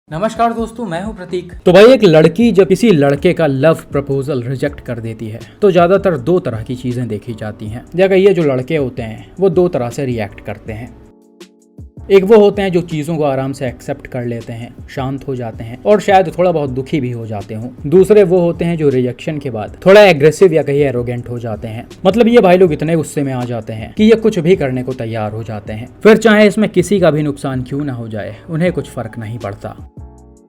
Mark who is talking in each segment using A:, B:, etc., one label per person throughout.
A: नमस्कार दोस्तों, मैं हूं प्रतीक। तो भाई, एक लड़की जब किसी लड़के का लव प्रपोजल रिजेक्ट कर देती है तो ज्यादातर दो तरह की चीजें देखी जाती हैं। जगह ये जो लड़के होते हैं वो दो तरह से रिएक्ट करते हैं। एक वो होते हैं जो चीज़ों को आराम से एक्सेप्ट कर लेते हैं, शांत हो जाते हैं और शायद थोड़ा बहुत दुखी भी हो जाते हों। दूसरे वो होते हैं जो रिजेक्शन के बाद थोड़ा एग्रेसिव या कहीं एरोगेंट हो जाते हैं। मतलब ये भाई लोग इतने गुस्से में आ जाते हैं कि ये कुछ भी करने को तैयार हो जाते हैं, फिर चाहे इसमें किसी का भी नुकसान क्यों ना हो जाए, उन्हें कुछ फर्क नहीं पड़ता।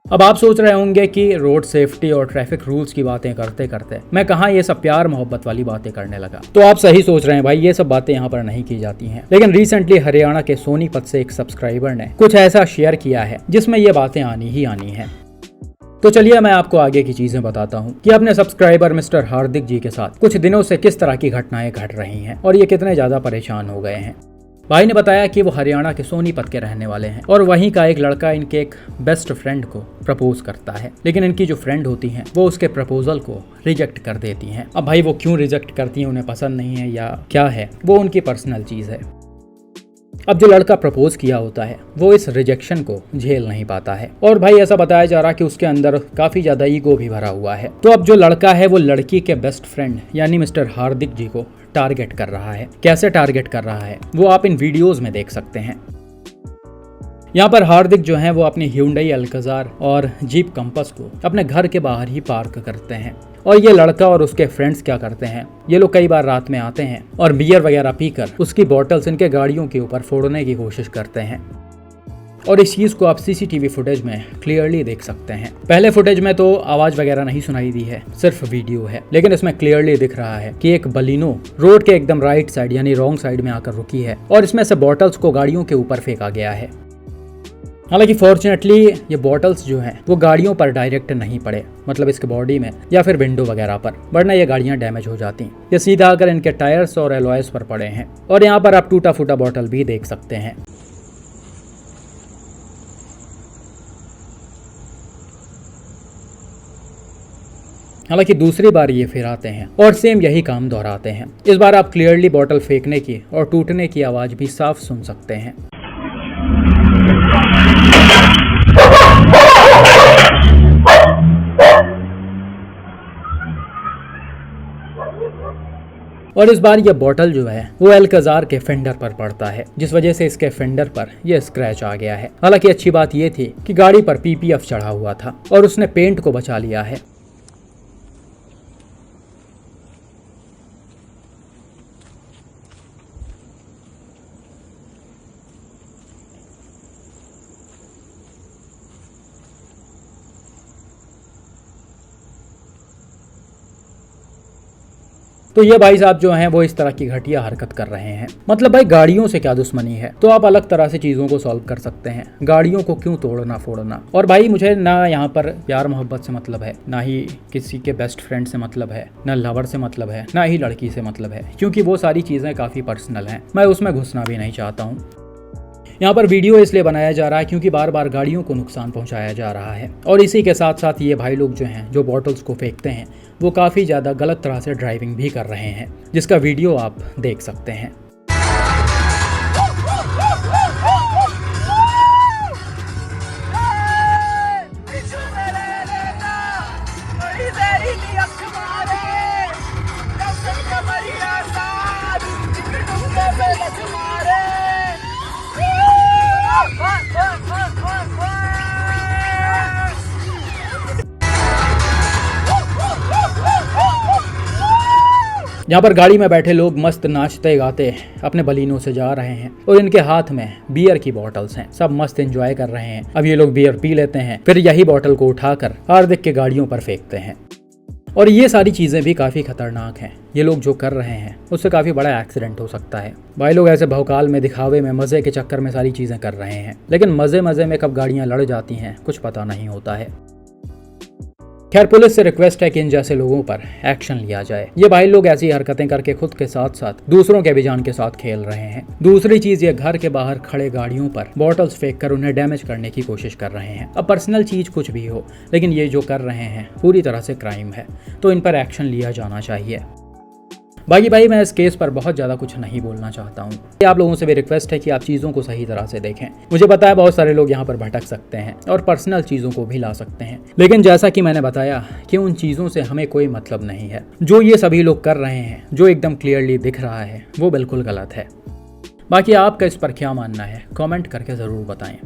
A: अब आप सोच रहे होंगे कि रोड सेफ्टी और ट्रैफिक रूल्स की बातें करते करते मैं कहाँ ये सब प्यार मोहब्बत वाली बातें करने लगा। तो आप सही सोच रहे हैं भाई, ये सब बातें यहाँ पर नहीं की जाती हैं। लेकिन रिसेंटली हरियाणा के सोनीपत से एक सब्सक्राइबर ने कुछ ऐसा शेयर किया है जिसमें ये बातें आनी ही आनी है। तो चलिए मैं आपको आगे की चीजें बताता हूँ कि अपने सब्सक्राइबर मिस्टर हार्दिक जी के साथ कुछ दिनों से किस तरह की घटनाएं घट रही हैं और ये कितने ज्यादा परेशान हो गए हैं। भाई ने बताया कि वो हरियाणा के सोनीपत के रहने वाले हैं और वहीं का एक लड़का इनके एक बेस्ट फ्रेंड को प्रपोज करता है, लेकिन इनकी जो फ्रेंड होती हैं वो उसके प्रपोजल को रिजेक्ट कर देती हैं। अब भाई वो क्यों रिजेक्ट करती हैं, उन्हें पसंद नहीं है या क्या है, वो उनकी पर्सनल चीज़ है। अब जो लड़का प्रपोज किया होता है वो इस रिजेक्शन को झेल नहीं पाता है और भाई ऐसा बताया जा रहा है कि उसके अंदर काफी ज्यादा ईगो भी भरा हुआ है। तो अब जो लड़का है वो लड़की के बेस्ट फ्रेंड यानी मिस्टर हार्दिक जी को टारगेट कर रहा है। कैसे टारगेट कर रहा है वो आप इन वीडियोस में देख सकते हैं। यहाँ पर हार्दिक जो है वो अपनी ह्यूंडई अल्काज़ार और जीप कंपस को अपने घर के बाहर ही पार्क करते हैं और ये लड़का और उसके फ्रेंड्स क्या करते हैं, ये लोग कई बार रात में आते हैं और बियर वगैरह पीकर उसकी बॉटल्स इनके गाड़ियों के ऊपर फोड़ने की कोशिश करते हैं। और इस चीज़ को आप सीसीटीवी फुटेज में क्लियरली देख सकते हैं। पहले फुटेज में तो आवाज़ वगैरह नहीं सुनाई दी है, सिर्फ वीडियो है, लेकिन इसमें क्लियरली दिख रहा है कि एक बलिनो रोड के एकदम राइट साइड यानी रॉन्ग साइड में आकर रुकी है और इसमें से बॉटल्स को गाड़ियों के ऊपर फेंका गया है। हालांकि फॉर्चुनेटली ये बॉटल्स जो हैं वो गाड़ियों पर डायरेक्ट नहीं पड़े, मतलब इसके बॉडी में या फिर विंडो वगैरह पर, वरना ये गाड़ियां डैमेज हो जाती। ये सीधा आकर इनके टायर्स और एलॉयस पर पड़े हैं और यहाँ पर आप टूटा फूटा बॉटल भी देख सकते हैं। हालांकि दूसरी बार ये फिर आते हैं और सेम यही काम दोहराते हैं। इस बार आप क्लियरली बॉटल फेंकने की और टूटने की आवाज भी साफ सुन सकते हैं। और इस बार ये बॉटल जो है वो अल्काज़ार के फेंडर पर पड़ता है, जिस वजह से इसके फेंडर पर ये स्क्रैच आ गया है। हालांकि अच्छी बात ये थी कि गाड़ी पर पीपीएफ चढ़ा हुआ था और उसने पेंट को बचा लिया है। तो ये भाई साहब जो हैं वो इस तरह की घटिया हरकत कर रहे हैं। मतलब भाई गाड़ियों से क्या दुश्मनी है, तो आप अलग तरह से चीज़ों को सॉल्व कर सकते हैं, गाड़ियों को क्यों तोड़ना फोड़ना। और भाई मुझे ना यहाँ पर प्यार मोहब्बत से मतलब है, ना ही किसी के बेस्ट फ्रेंड से मतलब है, ना लवर से मतलब है, ना ही लड़की से मतलब है, क्योंकि वो सारी चीज़ें काफ़ी पर्सनल हैं, मैं उसमें घुसना भी नहीं चाहता हूँ। यहाँ पर वीडियो इसलिए बनाया जा रहा है क्योंकि बार बार गाड़ियों को नुकसान पहुँचाया जा रहा है और इसी के साथ साथ ये भाई लोग जो हैं जो बॉटल्स को फेंकते हैं वो काफ़ी ज़्यादा गलत तरह से ड्राइविंग भी कर रहे हैं, जिसका वीडियो आप देख सकते हैं। यहाँ पर गाड़ी में बैठे लोग मस्त नाचते गाते अपने बलिनों से जा रहे हैं और इनके हाथ में बियर की बॉटल्स हैं। सब मस्त एंजॉय कर रहे हैं। अब ये लोग बियर पी लेते हैं, फिर यही बॉटल को उठाकर हार्दिक के गाड़ियों पर फेंकते हैं। और ये सारी चीज़ें भी काफ़ी खतरनाक हैं। ये लोग जो कर रहे हैं उससे काफ़ी बड़ा एक्सीडेंट हो सकता है। भाई लोग ऐसे भौकाल में, दिखावे में, मज़े के चक्कर में सारी चीज़ें कर रहे हैं, लेकिन मज़े मज़े में कब गाड़ियाँ लड़ जाती हैं कुछ पता नहीं होता है। खैर, पुलिस से रिक्वेस्ट है कि इन जैसे लोगों पर एक्शन लिया जाए। ये भाई लोग ऐसी हरकतें करके खुद के साथ साथ दूसरों के भी जान के साथ खेल रहे हैं। दूसरी चीज, ये घर के बाहर खड़े गाड़ियों पर बॉटल्स फेंक कर उन्हें डैमेज करने की कोशिश कर रहे हैं। अब पर्सनल चीज कुछ भी हो, लेकिन ये जो कर रहे हैं पूरी तरह से क्राइम है, तो इन पर एक्शन लिया जाना चाहिए। बाकी भाई मैं इस केस पर बहुत ज़्यादा कुछ नहीं बोलना चाहता हूँ। आप लोगों से भी रिक्वेस्ट है कि आप चीज़ों को सही तरह से देखें। मुझे पता है बहुत सारे लोग यहाँ पर भटक सकते हैं और पर्सनल चीज़ों को भी ला सकते हैं, लेकिन जैसा कि मैंने बताया कि उन चीज़ों से हमें कोई मतलब नहीं है। जो ये सभी लोग कर रहे हैं, जो एकदम क्लियरली दिख रहा है, वो बिल्कुल गलत है। बाकी आपका इस पर क्या मानना है, कमेंट करके ज़रूर बताएं।